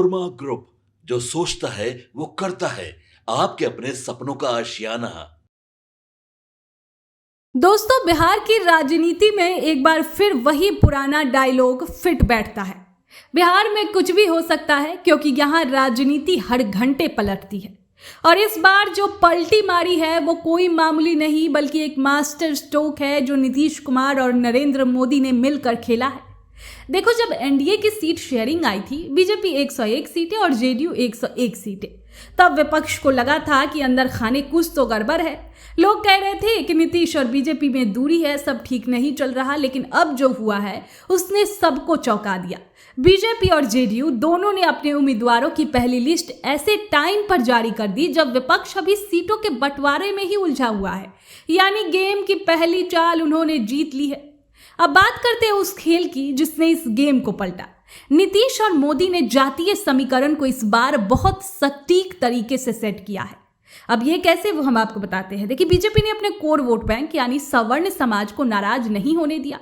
Korma group, जो सोचता है वो करता है। आपके अपने सपनों का आशियाना। दोस्तों, बिहार की राजनीति में एक बार फिर वही पुराना डायलॉग फिट बैठता है। बिहार में कुछ भी हो सकता है क्योंकि यहाँ राजनीति हर घंटे पलटती है। और इस बार जो पलटी मारी है वो कोई मामूली नहीं बल्कि एक मास्टर स्ट्रोक है जो नीतीश कुमार और नरेंद्र मोदी ने मिलकर खेला है। देखो, जब एनडीए की सीट शेयरिंग आई थी, बीजेपी 101 सीटें और जेडीयू 101 सीटें, तब विपक्ष को लगा था कि अंदर खाने कुछ तो गड़बड़ है। लोग कह रहे थे कि नीतीश और बीजेपी में दूरी है, सब ठीक नहीं चल रहा। लेकिन अब जो हुआ है उसने सबको चौंका दिया। बीजेपी और जेडीयू दोनों ने अपने उम्मीदवारों की पहली लिस्ट ऐसे टाइम पर जारी कर दी जब विपक्ष अभी सीटों के बंटवारे में ही उलझा हुआ है। यानी गेम की पहली चाल उन्होंने जीत ली है। अब बात करते हैं उस खेल की जिसने इस गेम को पलटा। नीतीश और मोदी ने जातीय समीकरण को इस बार बहुत सटीक तरीके से सेट किया है। अब ये कैसे, वो हम आपको बताते हैं। देखिए, बीजेपी ने अपने कोर वोट बैंक यानी सवर्ण समाज को नाराज नहीं होने दिया।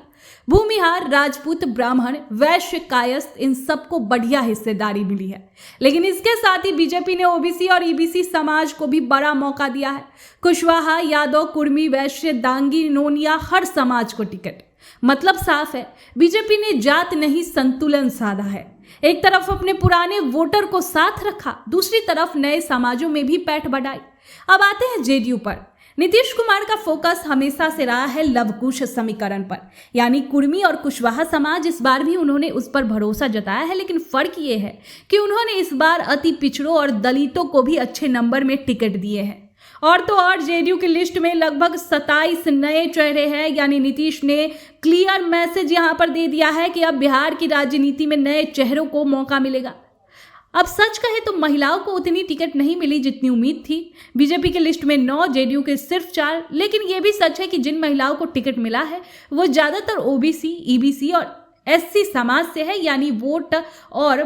भूमिहार, राजपूत, ब्राह्मण, वैश्य, कायस्थ, इन सबको बढ़िया हिस्सेदारी मिली है। लेकिन इसके साथ ही बीजेपी ने ओबीसी और ईबीसी समाज को भी बड़ा मौका दिया है। कुशवाहा, यादव, कुर्मी, वैश्य, दांगी, नोनिया, हर समाज को टिकट। मतलब साफ है, बीजेपी ने जात नहीं संतुलन साधा है। एक तरफ अपने पुराने वोटर को साथ रखा, दूसरी तरफ नए समाजों में भी पैठ बढ़ाई। अब आते हैं जेडीयू पर। नीतीश कुमार का फोकस हमेशा से रहा है लवकुश समीकरण पर, यानी कुर्मी और कुशवाहा समाज। इस बार भी उन्होंने उस पर भरोसा जताया है, लेकिन फर्क ये है कि उन्होंने इस बार अति पिछड़ों और दलितों को भी अच्छे नंबर में टिकट दिए हैं। और तो और जेडीयू की लिस्ट में लगभग 27 नए चेहरे हैं। यानी नीतीश ने क्लियर मैसेज यहां पर दे दिया है कि अब बिहार की राजनीति में नए चेहरों को मौका मिलेगा। अब सच कहे तो महिलाओं को उतनी टिकट नहीं मिली जितनी उम्मीद थी। बीजेपी की लिस्ट में 9, जेडीयू के सिर्फ 4। लेकिन यह भी सच है कि जिन महिलाओं को टिकट मिला है वो ज्यादातर ओबीसी, ईबीसी और एससी समाज से है। यानी वोट और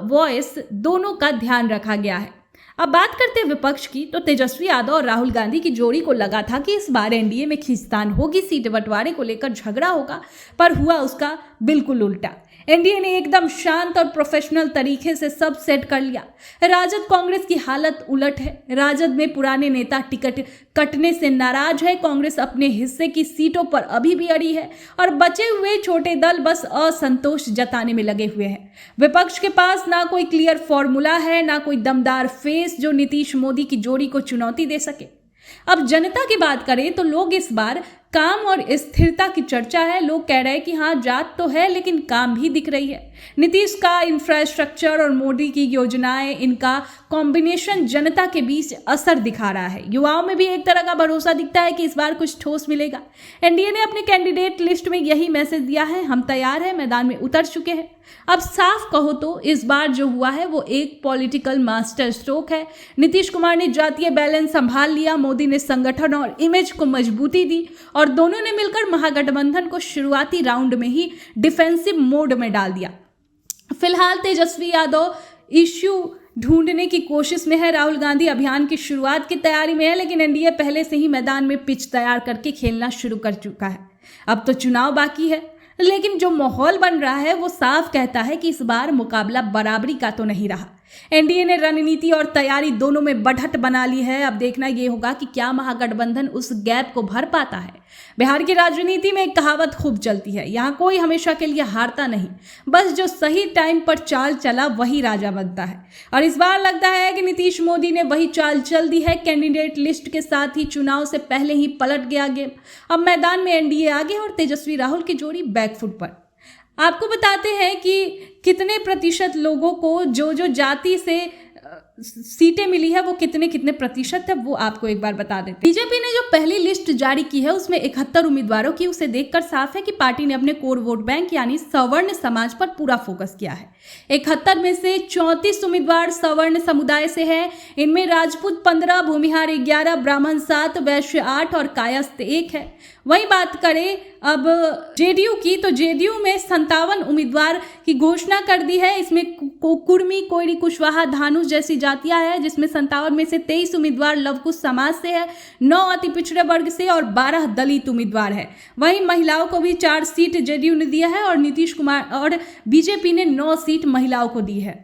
वॉइस दोनों का ध्यान रखा गया है। अब बात करते हैं विपक्ष की, तो तेजस्वी यादव और राहुल गांधी की जोड़ी को लगा था कि इस बार एनडीए में खींचतान होगी, सीट बंटवारे को लेकर झगड़ा होगा, पर हुआ उसका बिल्कुल उल्टा। एनडीए ने एकदम शांत और प्रोफेशनल तरीके से सब सेट कर लिया। राजद कांग्रेस की हालत उलट है। राजद में पुराने नेता टिकट कटने से नाराज है। कांग्रेस अपने हिस्से की सीटों पर अभी भी अड़ी है और बचे हुए छोटे दल बस असंतोष जताने में लगे हुए हैं। विपक्ष के पास ना कोई क्लियर फॉर्मूला है, ना कोई दमदार फेस जो नीतीश मोदी की जोड़ी को चुनौती दे सके। अब जनता की बात करें तो लोग इस बार काम और स्थिरता की चर्चा है। लोग कह रहे हैं कि हाँ, जात तो है लेकिन काम भी दिख रही है। नीतीश का इंफ्रास्ट्रक्चर और मोदी की योजनाएं, इनका कॉम्बिनेशन जनता के बीच असर दिखा रहा है। युवाओं में भी एक तरह का भरोसा दिखता है कि इस बार कुछ ठोस मिलेगा। एनडीए ने अपने कैंडिडेट लिस्ट में यही मैसेज दिया है, हम तैयार हैं, मैदान में उतर चुके हैं। अब साफ कहो तो इस बार जो हुआ है वो एक पॉलिटिकल मास्टर स्ट्रोक है। नीतीश कुमार ने जातीय बैलेंस संभाल लिया, मोदी ने संगठन और इमेज को मजबूती दी और दोनों ने मिलकर महागठबंधन को शुरुआती राउंड में ही डिफेंसिव मोड में डाल दिया। फिलहाल तेजस्वी यादव इश्यू ढूंढने की कोशिश में है। राहुल गांधी अभियान की शुरुआत की तैयारी में है, लेकिन एनडीए पहले से ही मैदान में पिच तैयार करके खेलना शुरू कर चुका है। अब तो चुनाव बाकी है, लेकिन जो माहौल बन रहा है वो साफ कहता है कि इस बार मुकाबला बराबरी का तो नहीं रहा। एनडीए ने रणनीति और तैयारी दोनों में बढ़त बना ली है। अब देखना यह होगा कि क्या महागठबंधन उस गैप को भर पाता है। बिहार की राजनीति में एक कहावत खूब चलती है, यहाँ कोई हमेशा के लिए हारता नहीं, बस जो सही टाइम पर चाल चला वही राजा बनता है। और इस बार लगता है कि नीतीश मोदी ने वही चाल चल दी है। कैंडिडेट लिस्ट के साथ ही चुनाव से पहले ही पलट गया गेम। अब मैदान में एनडीए आगे और तेजस्वी राहुल की जोड़ी बैकफुट पर। आपको बताते हैं कि कितने प्रतिशत लोगों को जो जाति से सीटें मिली है वो कितने प्रतिशत है, वो आपको एक बार बता देते। बीजेपी ने जो पहली लिस्ट जारी की है उसमें 71 उम्मीदवारों की, उसे देखकर साफ है कि पार्टी ने अपने कोर वोट बैंक यानी सवर्ण समाज पर पूरा फोकस किया है। 71 में से 34 उम्मीदवार सवर्ण समुदाय से है। इनमें राजपूत 15, भूमिहार 11, ब्राह्मण 7, वैश्य 8 और कायस्थ 1 है। वही बात करें अब जेडीयू की, तो जेडीयू में 57 उम्मीदवार की घोषणा कर दी है। इसमें कुर्मी, कोयरी, कुशवाहा, धानुष जैसी जातियां हैं, जिसमें 57 में से 23 उम्मीदवार लवकुश समाज से है, 9 अति पिछड़े वर्ग से और 12 दलित उम्मीदवार है। वहीं महिलाओं को भी 4 सीट जेडीयू ने दिया है और नीतीश कुमार और बीजेपी ने 9 सीट महिलाओं को दी है।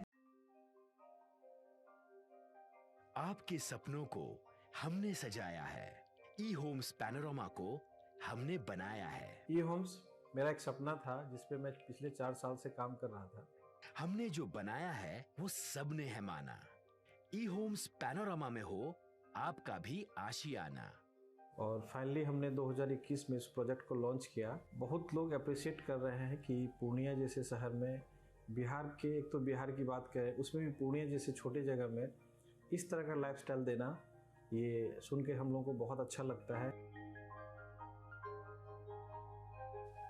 आपके सपनों को हमने सजाया है, ई होम्स पैनोरमा को हमने बनाया है। ई होम्स मेरा एक सपना था जिस पे मैं पिछले 4 साल से काम कर रहा था। हमने जो बनाया है वो सबने है माना। ई होम्स पैनोरमा में हो आपका भी आशियाना। और फाइनली हमने 2021 में इस प्रोजेक्ट को लॉन्च किया। बहुत लोग अप्रिशिएट कर रहे हैं कि पूर्णिया जैसे शहर में, बिहार के, एक तो बिहार की बात करें उसमें भी पूर्णिया जैसे छोटे जगह में इस तरह का लाइफस्टाइल देना, ये सुन के हम लोगों को बहुत अच्छा लगता है।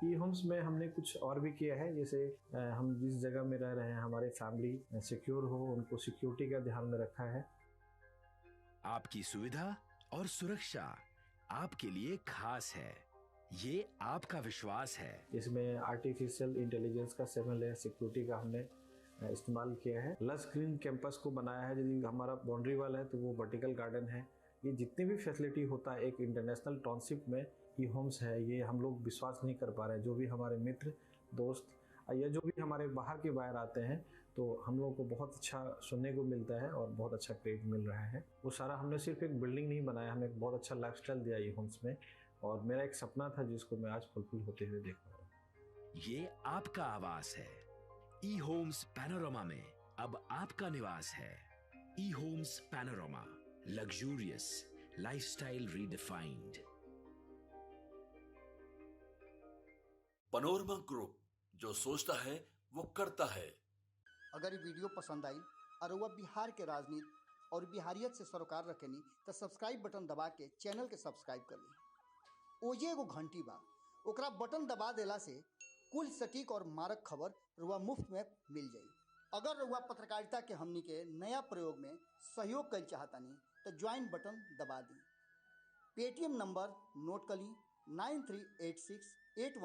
ई होम्स में हमने कुछ और भी किया है, जैसे हम जिस जगह में रह रहे हैं हमारे फैमिली सिक्योर हो, उनको सिक्योरिटी का ध्यान में रखा है। आपकी सुविधा और सुरक्षा आपके लिए खास है, ये आपका विश्वास है। इसमें आर्टिफिशियल इंटेलिजेंस का 7 लेयर सिक्योरिटी का हमने इस्तेमाल किया है। लस ग्रीन कैंपस को बनाया है। यदि हमारा बाउंड्री वाल है तो वो वर्टिकल गार्डन है। ये जितनी भी फैसिलिटी होता है एक इंटरनेशनल टाउनशिप में, ई होम्स है, ये हम लोग विश्वास नहीं कर पा रहे हैं। जो भी हमारे मित्र दोस्त या जो भी हमारे बाहर के बाहर आते हैं तो हम लोगों को बहुत अच्छा सुनने को मिलता है और बहुत अच्छा क्रेडिट मिल रहा है। वो सारा हमने सिर्फ एक बिल्डिंग नहीं बनाया, हमें एक बहुत अच्छा लाइफस्टाइल दिया ई होम्स में, और मेरा एक सपना था जिसको मैं आज फुलफिल होते हुए देख पा रहा हूँ। ये आपका आवास है। ई होम्स पैनोरमा में अब आपका निवास है। E Homes Panorama, luxurious lifestyle redefined. Panorama group, जो सोचता है वो करता है। अगर ये वीडियो पसंद आई और वह बिहार के राजनीति और बिहारियत से सरोकार रखेनी तो सब्सक्राइब बटन दबा के चैनल के सब्सक्राइब कर ली। ओजे एगो घंटी बा, ओकरा बटन दबा देला से कुल सटीक और मारक खबर रुआ मुफ्त में मिल जाई। अगर रुआ पत्रकारिता के हमनी के नया प्रयोग में सहयोग कर चाहतानी तो ज्वाइन बटन दबा दी। पेटीएम नंबर नोट कर ली 938681